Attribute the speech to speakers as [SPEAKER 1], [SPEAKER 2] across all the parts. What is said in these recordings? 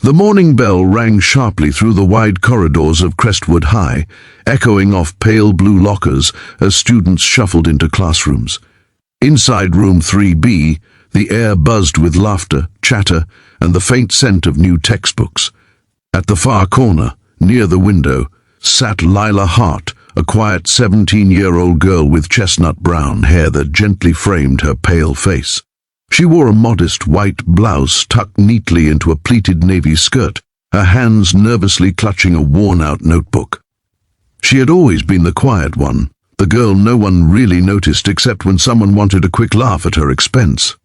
[SPEAKER 1] The morning bell rang sharply through the wide corridors of Crestwood High, echoing off pale blue lockers as students shuffled into classrooms. Inside room 3B, the air buzzed with laughter, chatter, and the faint scent of new textbooks. At the far corner, near the window, sat Lila Hart, a quiet 17-year-old girl with chestnut brown hair that gently framed her pale face. She wore a modest white blouse tucked neatly into a pleated navy skirt, her hands nervously clutching a worn-out notebook. She had always been the quiet one, the girl no one really noticed except when someone wanted a quick laugh at her expense.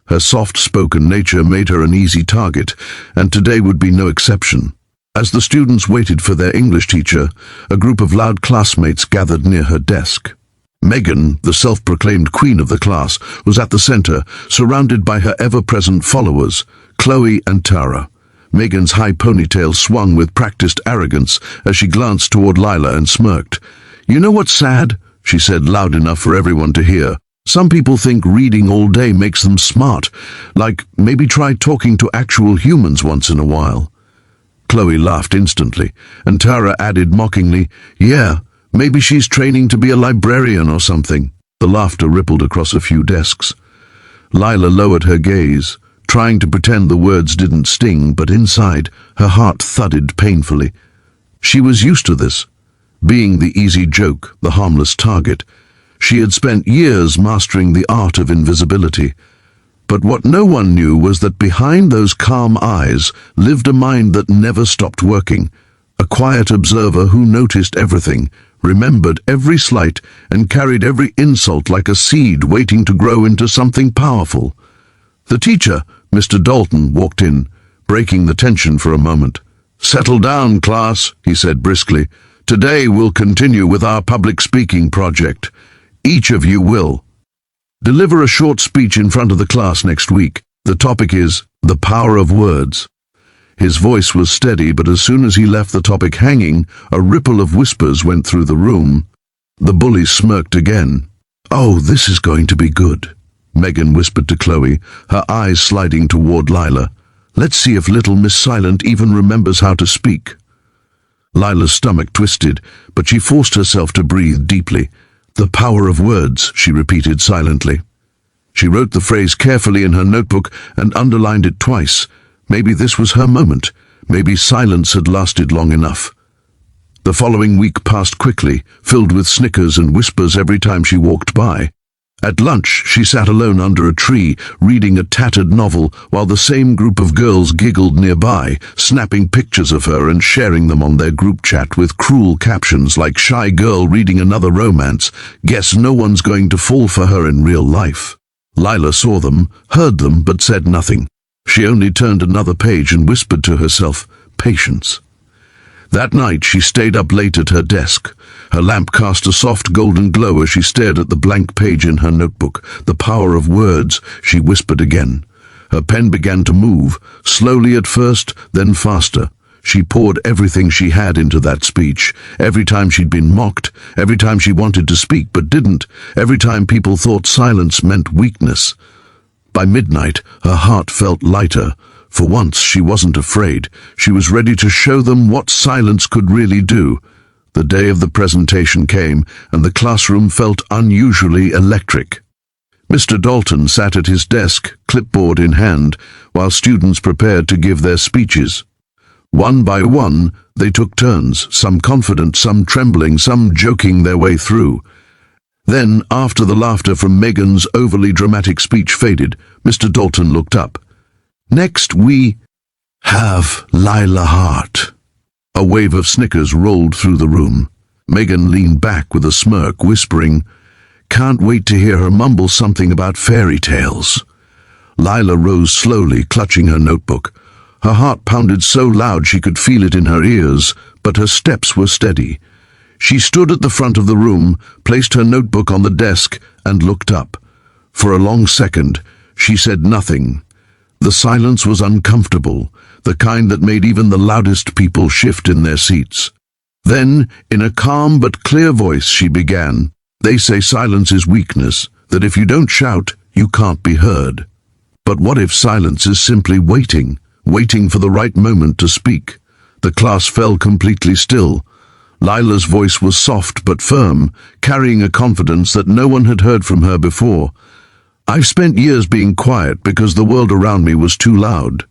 [SPEAKER 1] Her soft-spoken nature made her an easy target, and today would be no exception. As the students waited for their English teacher, a group of loud classmates gathered near her desk. Megan, the self-proclaimed queen of the class, was at the center, surrounded by her ever-present followers, Chloe and Tara. Megan's high ponytail swung with practiced arrogance as she glanced toward Lila and smirked. "You know what's sad?" she said loud enough for everyone to hear. "Some people think reading all day makes them smart. Like, maybe try talking to actual humans once in a while." Chloe laughed instantly, and Tara added mockingly, "Yeah, maybe she's training to be a librarian or something." The laughter rippled across a few desks. Lila lowered her gaze, trying to pretend the words didn't sting, but inside, her heart thudded painfully. She was used to this, being the easy joke, the harmless target. She had spent years mastering the art of invisibility. But what no one knew was that behind those calm eyes lived a mind that never stopped working, a quiet observer who noticed everything, remembered every slight, and carried every insult like a seed waiting to grow into something powerful. The teacher, Mr. Dalton, walked in, breaking the tension for a moment. "Settle down, class," he said briskly. "Today we'll continue with our public speaking project. Each of you will deliver a short speech in front of the class next week. The topic is the power of words." His voice was steady, but as soon as he left the topic hanging, a ripple of whispers went through the room. The bullies smirked again. "Oh, this is going to be good," Megan whispered to Chloe, her eyes sliding toward Lila. "Let's see if little Miss Silent even remembers how to speak." Lila's stomach twisted, but she forced herself to breathe deeply. "The power of words," she repeated silently. She wrote the phrase carefully in her notebook and underlined it twice. Maybe this was her moment. Maybe silence had lasted long enough. The following week passed quickly, filled with snickers and whispers every time she walked by. At lunch, she sat alone under a tree, reading a tattered novel, while the same group of girls giggled nearby, snapping pictures of her and sharing them on their group chat with cruel captions like "Shy girl reading another romance. Guess no one's going to fall for her in real life." Lila saw them, heard them, but said nothing. She only turned another page and whispered to herself, "Patience." That night she stayed up late at her desk. Her lamp cast a soft golden glow as she stared at the blank page in her notebook. "The power of words," she whispered again. Her pen began to move, slowly at first, then faster. She poured everything she had into that speech. Every time she'd been mocked, every time she wanted to speak but didn't, every time people thought silence meant weakness. By midnight, her heart felt lighter. For once, she wasn't afraid. She was ready to show them what silence could really do. The day of the presentation came, and the classroom felt unusually electric. Mr. Dalton sat at his desk, clipboard in hand, while students prepared to give their speeches. One by one, they took turns, some confident, some trembling, some joking their way through. Then, after the laughter from Megan's overly dramatic speech faded, Mr. Dalton looked up. "Next we have Lila Hart." A wave of snickers rolled through the room. Megan leaned back with a smirk, whispering, "Can't wait to hear her mumble something about fairy tales." Lila rose slowly, clutching her notebook. Her heart pounded so loud she could feel it in her ears, but her steps were steady. She stood at the front of the room, placed her notebook on the desk, and looked up. For a long second, she said nothing. The silence was uncomfortable, the kind that made even the loudest people shift in their seats. Then, in a calm but clear voice, she began, "They say silence is weakness, that if you don't shout, you can't be heard. But what if silence is simply waiting, waiting for the right moment to speak. The class fell completely still. Lila's voice was soft but firm, carrying a confidence that no one had heard from her before. I've spent years being quiet because the world around me was too loud.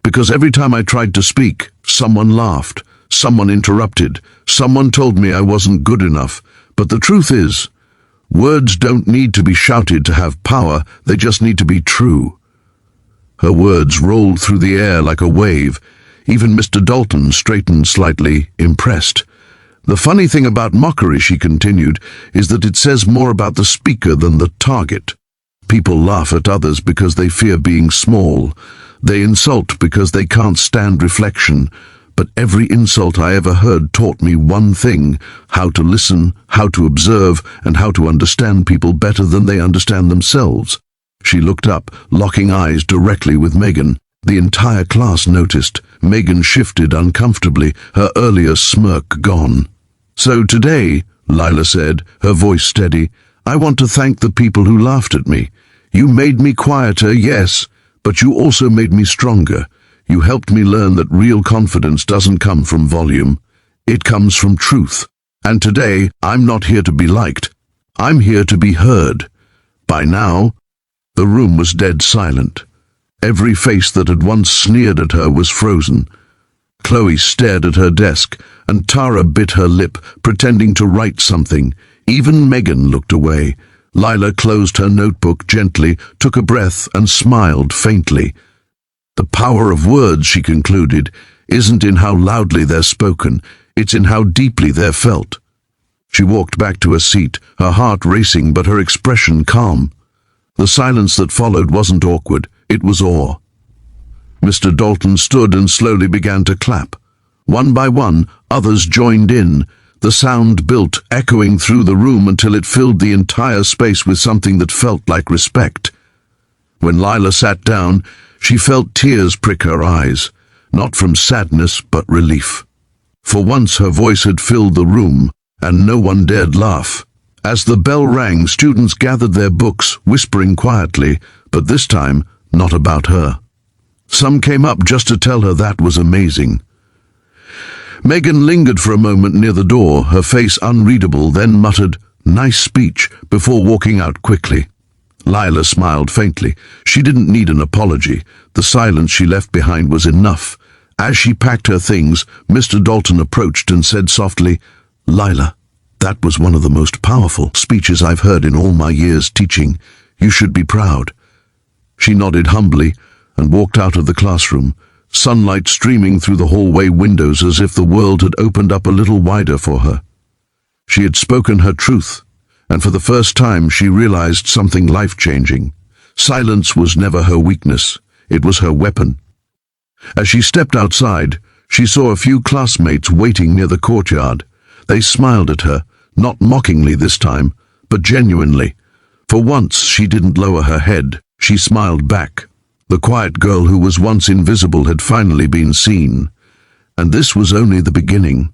[SPEAKER 1] Because every time I tried to speak, someone laughed, someone interrupted, someone told me I wasn't good enough. But the truth is, words don't need to be shouted to have power, they just need to be true. Her words rolled through the air like a wave. Even Mr. Dalton straightened slightly, impressed. The funny thing about mockery, she continued, is that it says more about the speaker than the target. People laugh at others because they fear being small. They insult because they can't stand reflection. But every insult I ever heard taught me one thing: how to listen, how to observe, and how to understand people better than they understand themselves. She looked up, locking eyes directly with Megan. The entire class noticed. Megan shifted uncomfortably, her earlier smirk gone. "So today," Lila said, her voice steady, "I want to thank the people who laughed at me. You made me quieter, yes, but you also made me stronger. You helped me learn that real confidence doesn't come from volume. It comes from truth. And today, I'm not here to be liked. I'm here to be heard." By now, the room was dead silent. Every face that had once sneered at her was frozen. Chloe stared at her desk, and Tara bit her lip, pretending to write something. Even Megan looked away. Lila closed her notebook gently, took a breath, and smiled faintly. "The power of words," she concluded, "isn't in how loudly they're spoken, it's in how deeply they're felt." She walked back to her seat, her heart racing but her expression calm. The silence that followed wasn't awkward, it was awe. Mr. Dalton stood and slowly began to clap. One by one, others joined in. The sound built, echoing through the room until it filled the entire space with something that felt like respect. When Lila sat down, she felt tears prick her eyes, not from sadness but relief. For once her voice had filled the room, and no one dared laugh. As the bell rang, students gathered their books, whispering quietly, but this time not about her. Some came up just to tell her that was amazing. Megan lingered for a moment near the door, her face unreadable, then muttered, "Nice speech," before walking out quickly. Lila smiled faintly. She didn't need an apology. The silence she left behind was enough. As she packed her things, Mr. Dalton approached and said softly, "Lila, that was one of the most powerful speeches I've heard in all my years teaching. You should be proud." She nodded humbly and walked out of the classroom, sunlight streaming through the hallway windows as if the world had opened up a little wider for her. She had spoken her truth, and for the first time she realized something life-changing. Silence was never her weakness, it was her weapon. As she stepped outside, she saw a few classmates waiting near the courtyard. They smiled at her, not mockingly this time, but genuinely. For once she didn't lower her head, she smiled back. The quiet girl who was once invisible had finally been seen. And this was only the beginning.